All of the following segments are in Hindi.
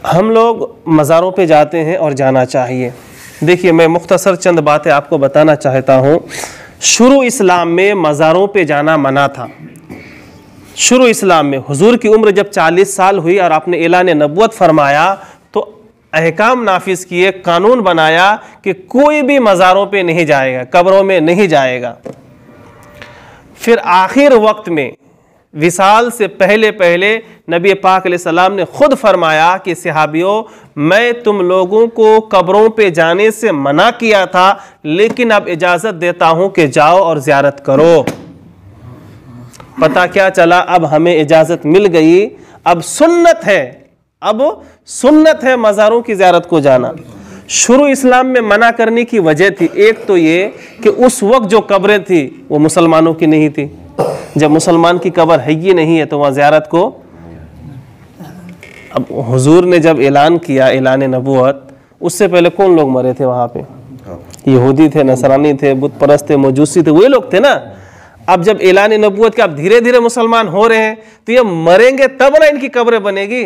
हम लोग मज़ारों पे जाते हैं और जाना चाहिए। देखिए, मैं मुख्तसर चंद बातें आपको बताना चाहता हूँ। शुरू इस्लाम में मज़ारों पे जाना मना था। शुरू इस्लाम में हुजूर की उम्र जब 40 साल हुई और आपने ऐलान नबुव्वत फरमाया तो अहकाम नाफिज किए, कानून बनाया कि कोई भी मज़ारों पे नहीं जाएगा, कब्रों में नहीं जाएगा। फिर आखिर वक्त में विसाल से पहले पहले नबी पाक अलैहिस्सलाम ने खुद फरमाया कि सहाबियों, मैं तुम लोगों को कब्रों पे जाने से मना किया था, लेकिन अब इजाज़त देता हूँ कि जाओ और ज़ियारत करो। पता क्या चला, अब हमें इजाज़त मिल गई। अब सुन्नत है मज़ारों की ज़ियारत को जाना। शुरू इस्लाम में मना करने की वजह थी, एक तो ये कि उस वक्त जो कब्रें थी वो मुसलमानों की नहीं थी। जब मुसलमान की कब्र है ही नहीं है तो वहाँ ज़ियारत को, अब हुजूर ने जब ऐलान किया, ऐलान नबुव्वत, उससे पहले कौन लोग मरे थे वहाँ पे? यहूदी थे, नसरानी थे, बुत परस्त थे, मजूसी थे, वही लोग थे ना। अब जब ऐलान नबुव्वत के अब धीरे धीरे मुसलमान हो रहे हैं तो ये मरेंगे तब ना इनकी कब्रें बनेगी।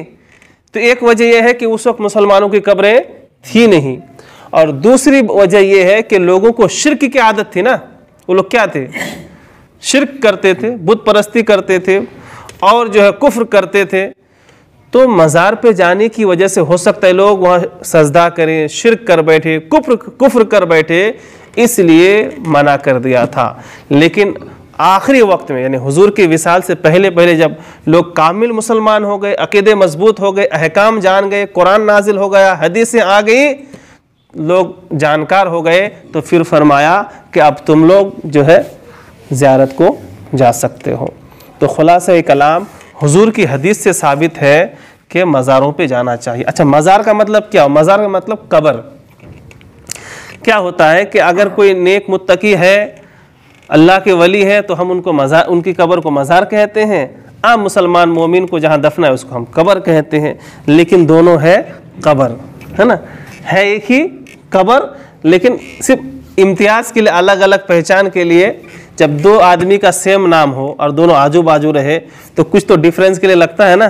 तो एक वजह यह है कि उस वक्त मुसलमानों की कब्रें थी नहीं, और दूसरी वजह यह है कि लोगों को शिर्क की आदत थी ना। वो लोग क्या थे? शिर्क करते थे, बुत परस्ती करते थे और जो है कुफ्र करते थे। तो मज़ार पे जाने की वजह से हो सकता है लोग वहाँ सजदा करें, शिर्क कर बैठे, कुफ्र कर बैठे, इसलिए मना कर दिया था। लेकिन आखिरी वक्त में यानी हुजूर के विसाल से पहले पहले जब लोग कामिल मुसलमान हो गए, अकीदे मजबूत हो गए, अहकाम जान गए, कुरान नाजिल हो गया, हदीसें आ गई, लोग जानकार हो गए, तो फिर फरमाया कि अब तुम लोग जो है ज़ियारत को जा सकते हो। तो खुलासा कलाम हुजूर की हदीस से साबित है कि मज़ारों पे जाना चाहिए। अच्छा, मज़ार का मतलब क्या? मज़ार का मतलब कब्र। क्या होता है कि अगर कोई नेक मुत्तकी है, अल्लाह के वली है, तो हम उनको मज़ार, उनकी कब्र को मज़ार कहते हैं। आम मुसलमान मोमिन को जहाँ दफना है उसको हम कब्र कहते हैं। लेकिन दोनों है कब्र, है ना, है एक ही कब्र, लेकिन सिर्फ इम्तियाज़ के लिए, अलग अलग पहचान के लिए। जब दो आदमी का सेम नाम हो और दोनों आजू बाजू रहे तो कुछ तो डिफरेंस के लिए लगता है ना,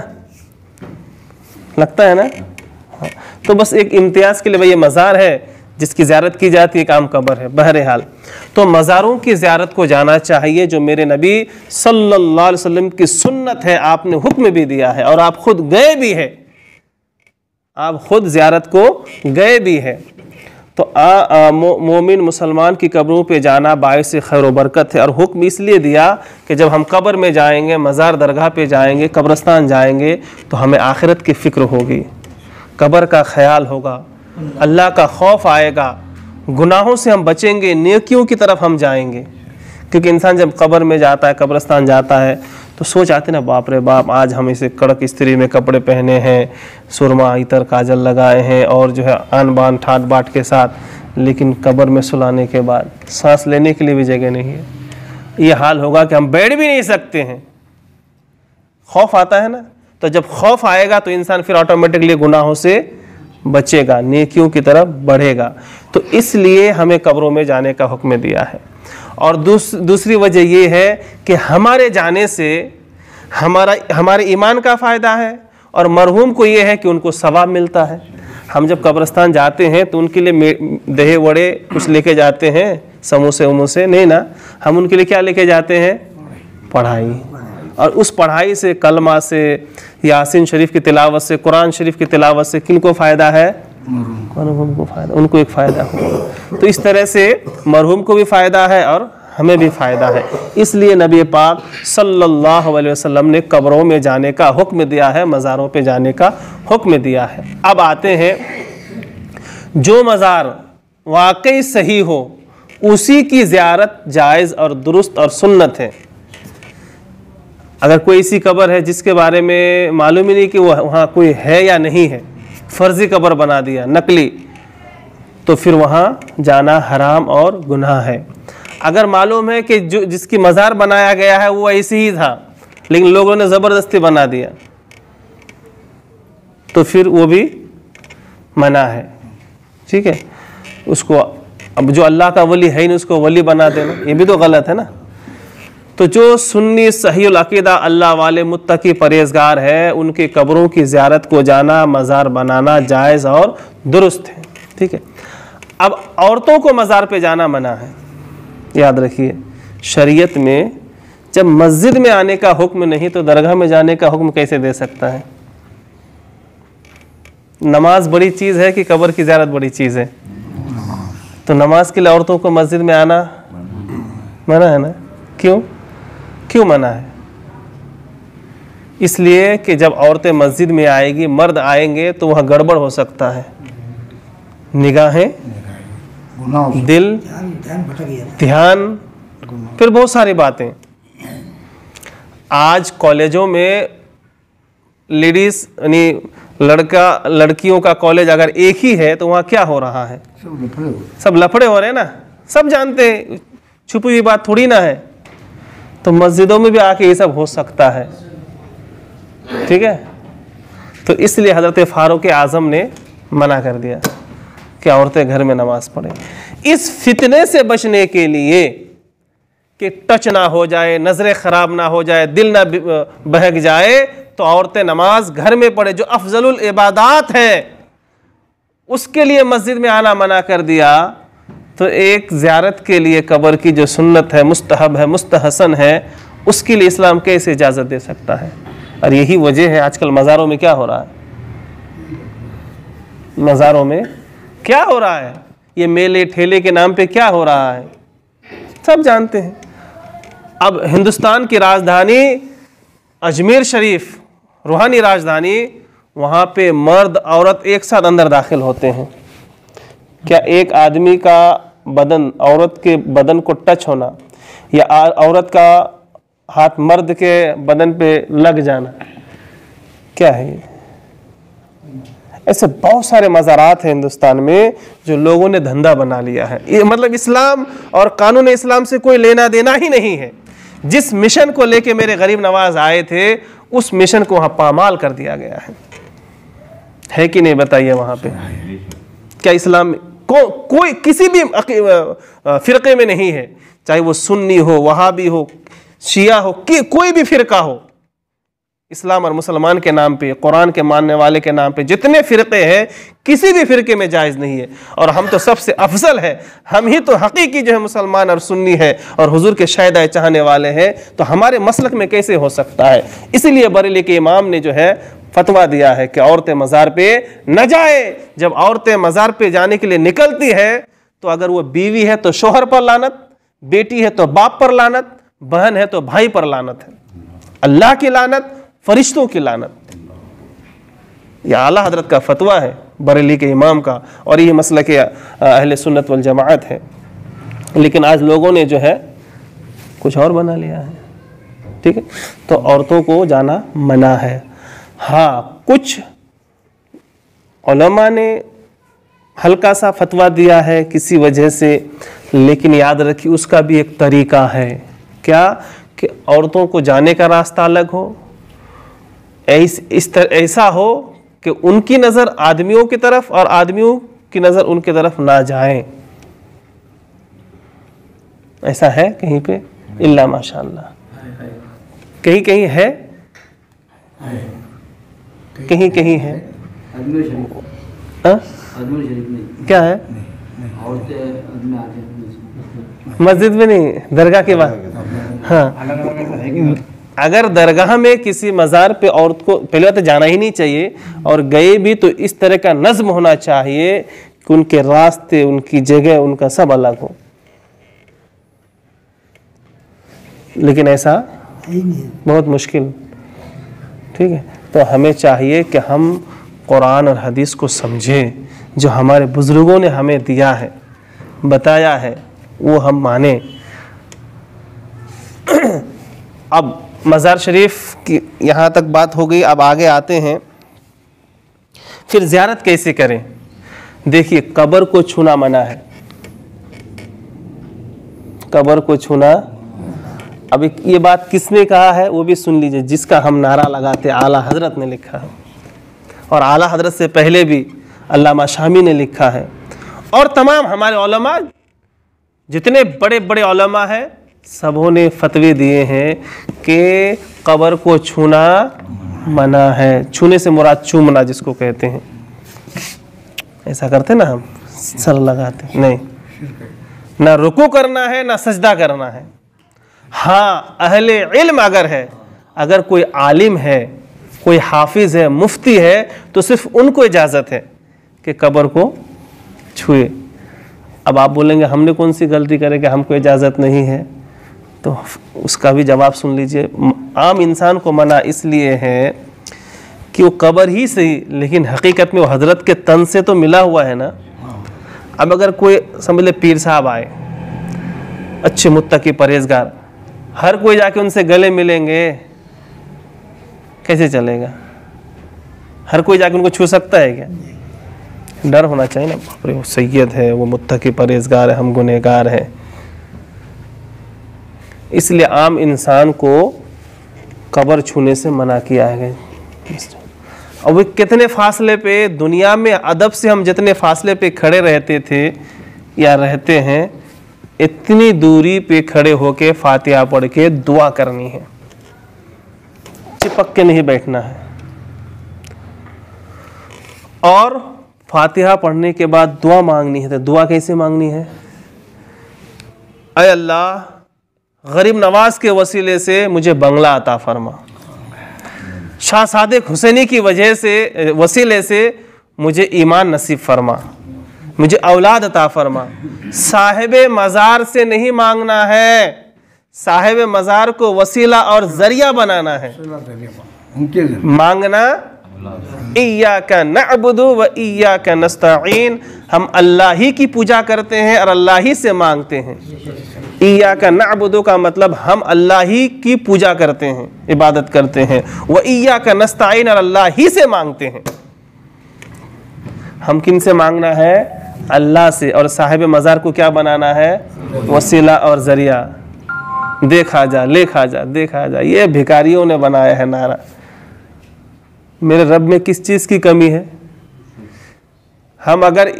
तो बस एक इम्तियाज़ के लिए भाई ये मज़ार है जिसकी ज़ियारत की जाती है, काम कब्र है। बहरहाल, तो मज़ारों की ज़ियारत को जाना चाहिए, जो मेरे नबी सल्लल्लाहु अलैहि वसल्लम की सुन्नत है, आपने हुक्म भी दिया है और आप खुद गए भी है, आप खुद ज़ियारत को गए भी है। तो मोमिन मुसलमान की कब्रों पे जाना बाइस खैर व बरकत है। और हुक्म इसलिए दिया कि जब हम कब्र में जाएंगे, मज़ार दरगाह पे जाएंगे, कब्रस्तान जाएंगे, तो हमें आखिरत की फ़िक्र होगी, कब्र का ख्याल होगा, अल्लाह का खौफ आएगा, गुनाहों से हम बचेंगे, नेकियों की तरफ हम जाएंगे। क्योंकि इंसान जब कब्र में जाता है, कब्रस्तान जाता है, तो सोच आते ना, बाप रे बाप, आज हम इसे कड़क इस्त्री में कपड़े पहने हैं, सुरमा इतर काजल लगाए हैं और जो है आन बान ठाट बाट के साथ, लेकिन कब्र में सुलाने के बाद सांस लेने के लिए भी जगह नहीं है। ये हाल होगा कि हम बैठ भी नहीं सकते हैं। खौफ आता है ना, तो जब खौफ आएगा तो इंसान फिर ऑटोमेटिकली गुनाहों से बचेगा, नेकियों की तरफ बढ़ेगा। तो इसलिए हमें कब्रों में जाने का हुक्म दिया है। और दूसरी वजह ये है कि हमारे जाने से हमारे ईमान का फ़ायदा है और मरहूम को ये है कि उनको सवाब मिलता है। हम जब कब्रस्तान जाते हैं तो उनके लिए दहे वड़े कुछ लेके जाते हैं, समोसे वमोसे नहीं ना, हम उनके लिए क्या लेके जाते हैं? पढ़ाई। और उस पढ़ाई से, कलमा से, यासीन शरीफ की तिलावत से, कुरान शरीफ की तिलावत से किनको फ़ायदा है? मरहूम को फ़ायदा, उनको एक फ़ायदा हो। तो इस तरह से मरहूम को भी फ़ायदा है और हमें भी फ़ायदा है। इसलिए नबी पाक सल्लल्लाहु अलैहि वसल्लम ने कब्रों में जाने का हुक्म दिया है, मज़ारों पे जाने का हुक्म दिया है। अब आते हैं, जो मज़ार वाकई सही हो उसी की ज़ियारत जायज़ और दुरुस्त और सुन्नत है। अगर कोई ऐसी कब्र है जिसके बारे में मालूम ही नहीं कि वहाँ कोई है या नहीं है, फर्जी कब्र बना दिया, नकली, तो फिर वहाँ जाना हराम और गुनाह है। अगर मालूम है कि जो जिसकी मज़ार बनाया गया है वो ऐसे ही था लेकिन लोगों ने ज़बरदस्ती बना दिया, तो फिर वो भी मना है। ठीक है, उसको अब जो अल्लाह का वली है नहीं उसको वली बना देना, ये भी तो गलत है ना। तो जो सुन्नी सहीउल अकीदा अल्लाह वाले मुत्तकी परहेजगार है, उनकी कब्रों की ज़ियारत को जाना, मज़ार बनाना जायज़ और दुरुस्त है। ठीक है। अब औरतों को मज़ार पे जाना मना है। याद रखिए, शरीयत में जब मस्जिद में आने का हुक्म नहीं तो दरगाह में जाने का हुक्म कैसे दे सकता है? नमाज बड़ी चीज़ है कि कब्र की ज़ियारत बड़ी चीज़ है? तो नमाज के लिए औरतों को मस्जिद में आना मना है ना। क्यों क्यों मना है? इसलिए कि जब औरतें मस्जिद में आएगी, मर्द आएंगे तो वह गड़बड़ हो सकता है। निगाहें, दिल, ध्यान, फिर बहुत सारी बातें। आज कॉलेजों में लेडीज यानी लड़का लड़कियों का कॉलेज अगर एक ही है तो वहाँ क्या हो रहा है? सब लफड़े हो रहे हैं ना, सब जानते हैं, छुपी हुई बात थोड़ी ना है। तो मस्जिदों में भी आके ये सब हो सकता है। ठीक है। तो इसलिए हज़रत फारूक आज़म ने मना कर दिया कि औरतें घर में नमाज पढ़ें। इस फितने से बचने के लिए कि टच ना हो जाए, नज़रें ख़राब ना हो जाए, दिल ना बहक जाए, तो औरतें नमाज घर में पढ़े, जो अफजलुल इबादात है, उसके लिए मस्जिद में आना मना कर दिया। तो एक ज़ियारत के लिए कब्र की जो सुन्नत है, मुस्तहब है, मुस्तहसन है, उसके लिए इस्लाम कैसे इजाज़त दे सकता है? और यही वजह है आजकल मज़ारों में क्या हो रहा है। मज़ारों में क्या हो रहा है? ये मेले ठेले के नाम पे क्या हो रहा है, सब जानते हैं। अब हिंदुस्तान की राजधानी अजमेर शरीफ, रूहानी राजधानी, वहाँ पे मर्द औरत एक साथ अंदर दाखिल होते हैं। क्या एक आदमी का बदन, औरत के बदन को टच होना या औरत का हाथ मर्द के बदन पे लग जाना, क्या है ये? ऐसे बहुत सारे मज़ारात हैं हिंदुस्तान में जो लोगों ने धंधा बना लिया है। ये मतलब इस्लाम और कानून इस्लाम से कोई लेना देना ही नहीं है। जिस मिशन को लेके मेरे गरीब नवाज आए थे, उस मिशन को वहाँ पामाल कर दिया गया है कि नहीं? बताइए। वहाँ पे क्या इस्लाम कोई किसी भी फ़िरक़े में नहीं है, चाहे वो सुन्नी हो, वहाबी हो, शिया हो, कि कोई भी फ़िरका हो, इस्लाम और मुसलमान के नाम पे, कुरान के मानने वाले के नाम पे जितने फ़िरक़े हैं, किसी भी फ़िरक़े में जायज़ नहीं है। और हम तो सबसे अफजल है, हम ही तो हकीकी जो है मुसलमान और सुन्नी है और हुजूर के शायदा चाहने वाले हैं, तो हमारे मसलक में कैसे हो सकता है? इसीलिए बरेली के इमाम ने जो है फतवा दिया है कि औरतें मज़ार पे न जाए। जब औरतें मज़ार पे जाने के लिए निकलती है तो अगर वो बीवी है तो शोहर पर लानत, बेटी है तो बाप पर लानत, बहन है तो भाई पर लानत है, अल्लाह की लानत, फरिश्तों की लानत। यह आला हजरत का फतवा है बरेली के इमाम का, और यही मसलक अहले सुन्नत वल जमाअत है। लेकिन आज लोगों ने जो है कुछ और बना लिया है। ठीक है। तो औरतों को जाना मना है। हाँ, कुछ उलमा ने हल्का सा फतवा दिया है किसी वजह से, लेकिन याद रखिए उसका भी एक तरीका है। क्या? कि औरतों को जाने का रास्ता अलग हो, ऐसा हो कि उनकी नज़र आदमियों की तरफ और आदमियों की नज़र उनकी तरफ ना जाए। ऐसा है कहीं पे? इल्ला माशाअल्लाह। कहीं कहीं है, कहीं कहीं है। क्या है? मस्जिद में नहीं, दरगाह के बाद। हाँ, अगर दरगाह में किसी मज़ार पे औरत को पहले तो जाना ही नहीं चाहिए, और गए भी तो इस तरह का नज़्म होना चाहिए कि उनके रास्ते, उनकी जगह, उनका सब अलग हो। लेकिन ऐसा बहुत मुश्किल। ठीक है। तो हमें चाहिए कि हम कुरान और हदीस को समझें, जो हमारे बुज़ुर्गों ने हमें दिया है, बताया है, वो हम माने। अब मज़ार शरीफ की यहाँ तक बात हो गई। अब आगे आते हैं, फिर ज़ियारत कैसे करें। देखिए, कब्र को छूना मना है। कब्र को छूना, अब ये बात किसने कहा है वो भी सुन लीजिए, जिसका हम नारा लगाते आला हजरत ने लिखा है, और आला हजरत से पहले भी अल्लामा शामी ने लिखा है, और तमाम हमारे उलमा, जितने बड़े बड़े उलमा हैं, सबों ने फतवे दिए हैं कि कब्र को छूना मना है। छूने से मुराद चूमना जिसको कहते हैं। ऐसा करते ना हम, सर लगाते नहीं, ना रुकू करना है ना सजदा करना है। हाँ, अहले इल्म अगर है, अगर कोई आलिम है, कोई हाफिज है, मुफ्ती है, तो सिर्फ उनको इजाज़त है कि कब्र को छुए। अब आप बोलेंगे हमने कौन सी गलती करे कि हमको इजाज़त नहीं है, तो उसका भी जवाब सुन लीजिए। आम इंसान को मना इसलिए है कि वो कब्र ही सही, लेकिन हकीकत में वो हजरत के तन से तो मिला हुआ है ना। अब अगर कोई समझ ले पीर साहब आए, अच्छे मुत्तकी परहेजगार, हर कोई जाके उनसे गले मिलेंगे, कैसे चलेगा? हर कोई जाके उनको छू सकता है क्या? डर होना चाहिए ना, बाप रे वो सैयद है, वो मुत्तकी परहेजगार है, हम गुनहगार हैं। इसलिए आम इंसान को कब्र छूने से मना किया है। और वो कितने फासले पे, दुनिया में अदब से हम जितने फासले पे खड़े रहते थे या रहते हैं, इतनी दूरी पे खड़े होके फातिहा पढ़ के दुआ करनी है, चिपक के नहीं बैठना है। और फातिहा पढ़ने के बाद दुआ मांगनी है। तो दुआ कैसे मांगनी है? ऐ अल्लाह, गरीब नवाज के वसीले से मुझे बंगला अता फरमा, शाह सादिक हुसैनी की वजह से वसीले से मुझे ईमान नसीब फरमा, मुझे औलाद अता फरमा। साहिब मज़ार से नहीं मांगना है, साहिब मज़ार को वसीला और ज़रिया बनाना है। मांगना इय्याका नअबुदु व इय्याका नस्तईन, हम अल्लाह ही की पूजा करते हैं और अल्लाह ही से मांगते हैं। इय्याका नअबुदु का मतलब हम अल्लाह ही की पूजा करते हैं, इबादत करते हैं। व इय्याका नस्तईन, और अल्लाह ही से मांगते हैं। हम किन से मांगना है? अल्लाह से। और साहिब मज़ार को क्या बनाना है? वसीला और ज़रिया। देखा जा, लेखा जा, देखा जा, ये भिखारियों ने बनाया है नारा। मेरे रब में किस चीज़ की कमी है? हम अगर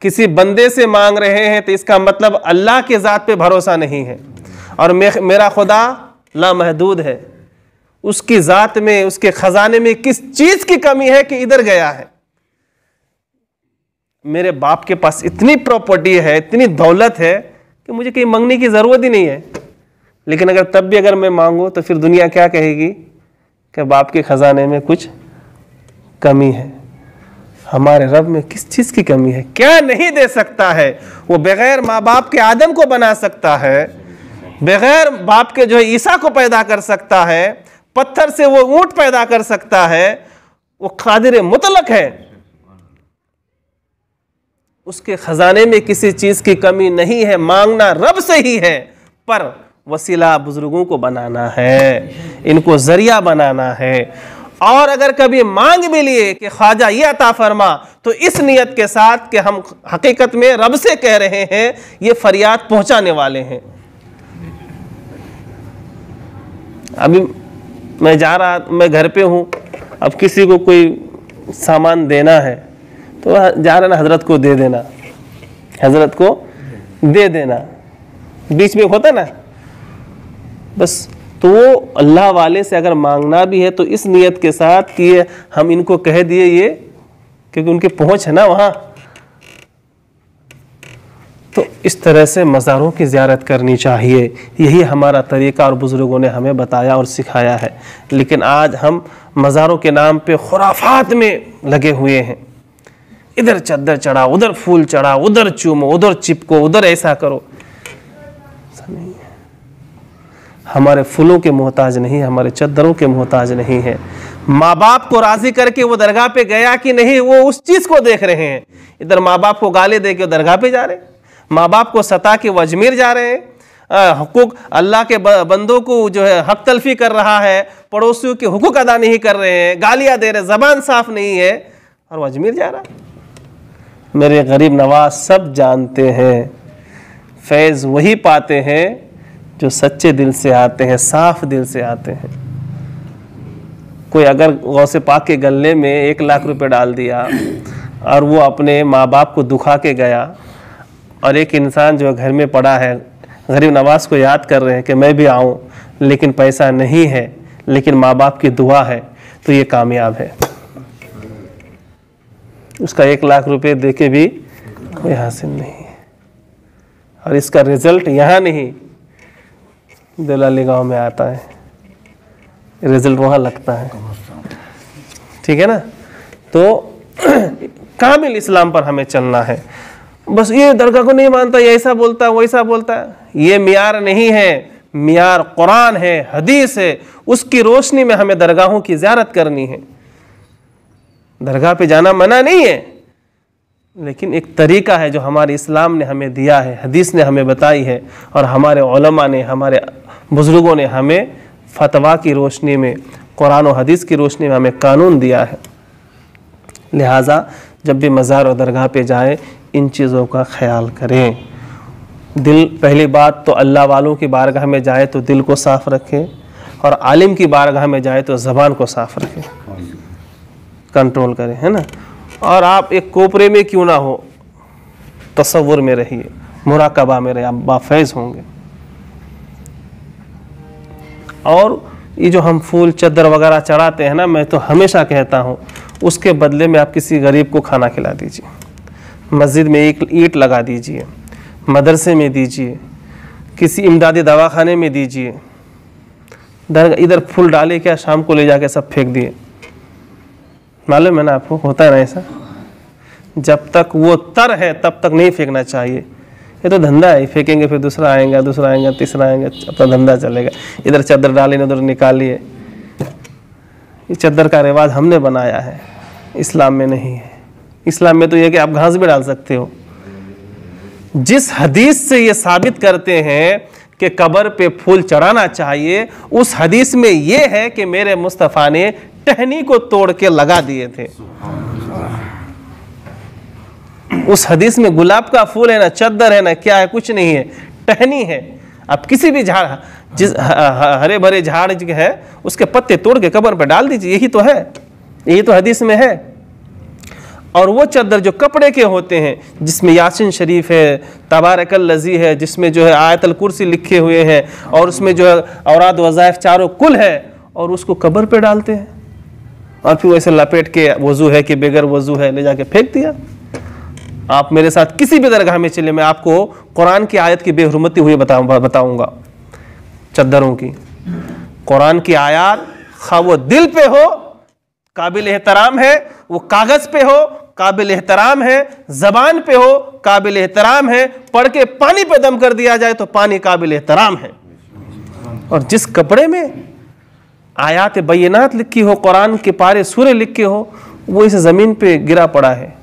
किसी बंदे से मांग रहे हैं तो इसका मतलब अल्लाह के ज़ात पे भरोसा नहीं है। और मेरा खुदा लामहदूद है, उसकी ज़ात में, उसके ख़जाने में किस चीज़ की कमी है कि इधर गया है? मेरे बाप के पास इतनी प्रॉपर्टी है, इतनी दौलत है कि मुझे कहीं मांगने की ज़रूरत ही नहीं है। लेकिन अगर तब भी अगर मैं मांगूँ तो फिर दुनिया क्या कहेगी कि बाप के ख़जाने में कुछ कमी है। हमारे रब में किस चीज़ की कमी है? क्या नहीं दे सकता है? वो बगैर माँ बाप के आदम को बना सकता है, बगैर बाप के जो है ईसा को पैदा कर सकता है, पत्थर से वो ऊंट पैदा कर सकता है। वो कादिर मुतलक है, उसके खजाने में किसी चीज़ की कमी नहीं है। मांगना रब से ही है, पर वसीला बुजुर्गों को बनाना है, इनको जरिया बनाना है। और अगर कभी मांग भी लिए कि ख्वाजा ये अता फरमा, तो इस नियत के साथ कि हम हकीकत में रब से कह रहे हैं, ये फरियाद पहुंचाने वाले हैं। अभी मैं जा रहा, मैं घर पे हूँ, अब किसी को कोई सामान देना है तो जा रहा ना, हजरत को दे देना, हजरत को दे देना, बीच में होता ना बस। तो वो अल्लाह वाले से अगर मांगना भी है तो इस नियत के साथ कि हम इनको कह दिए ये, क्योंकि उनकी पहुंच है ना वहाँ। तो इस तरह से मज़ारों की ज़ियारत करनी चाहिए। यही हमारा तरीक़ा और बुज़ुर्गों ने हमें बताया और सिखाया है। लेकिन आज हम मज़ारों के नाम पे खुराफात में लगे हुए हैं। इधर चद्दर चढ़ा, उधर फूल चढ़ा, उधर चूमो, उधर चिपको, उधर ऐसा करो। हमारे फूलों के मोहताज नहीं, हमारे चद्दरों के मोहताज नहीं है। माँ बाप को राज़ी करके वो दरगाह पे गया कि नहीं, वो उस चीज़ को देख रहे हैं। इधर माँ बाप को गाली दे के दरगाह पे जा रहे हैं, माँ बाप को सता के वो अजमेर जा रहे हैं। हुकूक अल्लाह के बंदों को जो है हक तलफी कर रहा है, पड़ोसियों के हुकूक अदा नहीं कर रहे हैं, गालियाँ दे रहे, ज़बान साफ नहीं है, और वो अजमेर जा रहा है। मेरे गरीब नवाज सब जानते हैं, फैज़ वही पाते हैं जो सच्चे दिल से आते हैं, साफ दिल से आते हैं। कोई अगर गौसे पाक के गले में 1 लाख रुपए डाल दिया और वो अपने माँ बाप को दुखा के गया, और एक इंसान जो घर में पड़ा है गरीब नवाज को याद कर रहे हैं कि मैं भी आऊँ, लेकिन पैसा नहीं है, लेकिन माँ बाप की दुआ है, तो ये कामयाब है। उसका 1 लाख रुपए दे के भी कोई हासिल नहीं है, और इसका रिजल्ट यहाँ नहीं दलाली गांव में आता है, रिजल्ट वहाँ लगता है। ठीक है ना। तो कामिल इस्लाम पर हमें चलना है। बस ये दरगाह को नहीं मानता, ये ऐसा बोलता है, वैसा बोलता है, ये मियार नहीं है। मियार कुरान है, हदीस है, उसकी रोशनी में हमें दरगाहों की ज़ियारत करनी है। दरगाह पे जाना मना नहीं है, लेकिन एक तरीका है जो हमारे इस्लाम ने हमें दिया है, हदीस ने हमें बताई है, और हमारे उलमा ने, हमारे बुज़ुर्गों ने हमें फतवा की रोशनी में, कुरान और हदीस की रोशनी में हमें कानून दिया है। लिहाजा जब भी मज़ार और दरगाह पे जाएं, इन चीज़ों का ख्याल करें। दिल, पहली बात तो अल्लाह वालों की बारगाह में जाए तो दिल को साफ़ रखें, और आलिम की बारगाह में जाए तो ज़बान को साफ़ रखें, कंट्रोल करें, है ना। और आप एक कोपरे में क्यों ना हो, तसव्वुर में रहिए, मुराकबा में रहिए, आप बाफैज़ होंगे। और ये जो हम फूल चद्दर वगैरह चढ़ाते हैं ना, मैं तो हमेशा कहता हूँ, उसके बदले में आप किसी गरीब को खाना खिला दीजिए, मस्जिद में एक ईंट लगा दीजिए, मदरसे में दीजिए, किसी इमदादी दवाखाने में दीजिए। इधर फूल डाले क्या, शाम को ले जाके सब फेंक दिए। मालूम है ना आपको, होता है ना ऐसा। जब तक वो तर है तब तक नहीं फेंकना चाहिए। ये तो धंधा है, फेंकेंगे फिर दूसरा आएगा, दूसरा आएगा, तीसरा आएगा, अपना धंधा चलेगा। इधर चादर डाली, उधर निकालिए। ये चादर का रिवाज हमने बनाया है, इस्लाम में नहीं है। इस्लाम में तो ये कि आप घास भी डाल सकते हो। जिस हदीस से ये साबित करते हैं कि कब्र पे फूल चढ़ाना चाहिए, उस हदीस में ये है कि मेरे मुस्तफ़ा ने टहनी को तोड़ के लगा दिए थे। उस हदीस में गुलाब का फूल है ना, चद्दर है ना, क्या है, कुछ नहीं है, टहनी है। आप किसी भी झाड़, जिस हरे भरे झाड़ है, उसके पत्ते तोड़ के कब्र पे डाल दीजिए, यही तो है, यही तो हदीस में है। और वो चद्दर जो कपड़े के होते हैं, जिसमें यासीन शरीफ है, तबारकल लज़ी है, जिसमें जो है आयतल कुर्सी लिखे हुए हैं, और उसमें जो है औराद वज़ाइफ चारों कुल है, और उसको कब्र पे डालते हैं, और फिर वैसे लपेट के वज़ू है कि बगैर वज़ू है, ले जाके फेंक दिया। आप मेरे साथ किसी भी दरगाह में चले, मैं आपको कुरान की आयत की बेहुरमती हुई बताऊंगा। चद्दरों की कुरान की आयत, खा वो दिल पे हो काबिल एहतराम है, वो कागज पे हो काबिल एहतराम है, जबान पे हो काबिल एहतराम है, पढ़ के पानी पे दम कर दिया जाए तो पानी काबिल एहतराम है। और जिस कपड़े में आयात बैनात लिखी हो, कुरान के पारे सूरे लिखे हो, वो इस जमीन पे गिरा पड़ा है।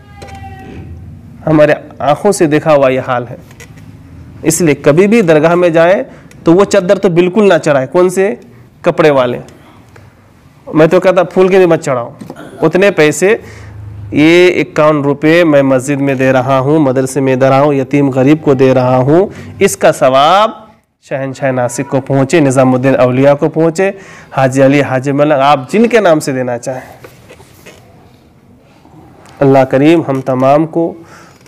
हमारे आंखों से देखा हुआ ये हाल है। इसलिए कभी भी दरगाह में जाए तो वो चद्दर तो बिल्कुल ना चढ़ाए। कौन से? कपड़े वाले। मैं तो कहता फूल के भी मत चढ़ाओ। उतने पैसे, ये 51 रुपये मैं मस्जिद में दे रहा हूँ, मदरसे में दे रहा हूँ, यतीम गरीब को दे रहा हूँ, इसका सवाब शहनशाह नासिक को पहुँचे, निज़ामुद्दीन औलिया को पहुँचे, हाजी अली, हाजी मलक, आप जिनके नाम से देना चाहें। अल्लाह करीम हम तमाम को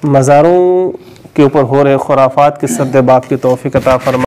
मज़ारों के ऊपर हो रहे खुराफात के सद्दे बाप की तौफीक अता फरमा।